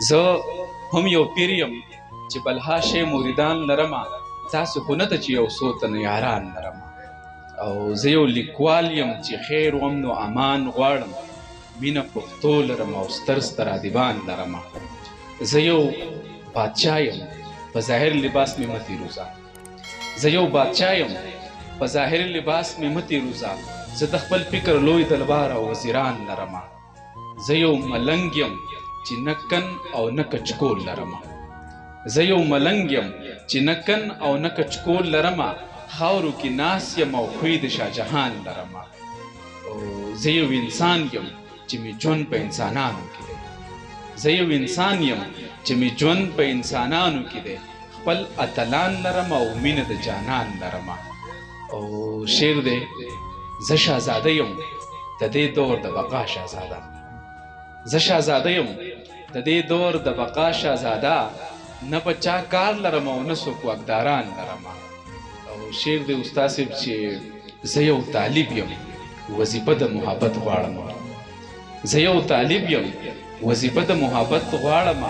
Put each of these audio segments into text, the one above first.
زه هم یو پیر یم چې بلها شی مریدان لرمه، تاسو خو نه ته چې یو څو تنه یاران لرمه. او زه یو لیکوال یم چې خیر و امن و امان غواړم، مینه پښتو لرم او ستر ستر ادیبان لرمه. زه یو بادشاه یم په ظاهر لباس مې مه تیروزه، زه یو بادشاه یم په ظاهر لباس مې مه تیروزه. زه د خپل فکر لوی دلبار او وزیران لرمه. زه یو ملنګ یم چې نه کن او نه کچکول لرمه. زه یو ملنګ یم چې نه کن او نه کچکول لرمه. خاورو کې ناس یم او خوی د شاهجهان لرمه. او زه یو انسان یم چې مې ژوند په انسانانو کې دی. زه یو انسان یم چې مې ژوند په انسانانو کې دی. خپل اتلان لرم او مینه د جانان لرمه. او شعر دی: زه شهزاده یم د دې دور د بقا شهزاده. زه شهزاده یم د دې دور د بقا شهزاده. نه په چا کار لرم او نه څوک واکداران لرمه. او شعر دی استاد صاحب چې زه یو طالب یم وظیفه د محبت غواړم. زه یو طالب یم وظیفه د محبت غواړم.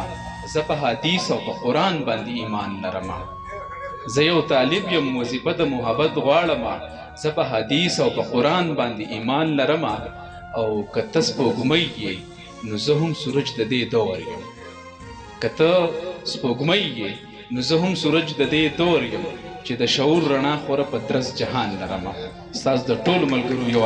زه په حدیث او په قرآن باندې ایمان لرمه. زه یو طالب یم وظیفه د محبت غواړم. زه په حدیث او په قرآن باندې ایمان لرمه. او که ته سپوږمۍ یې نو زه هم سورج د دې دور یم. که ته سپوږمۍ یې نو زه هم سورج د دې دور یم چې د شعور رڼا خوره په درس جهان لرمه. ستاسو د ټولو ملګرو یو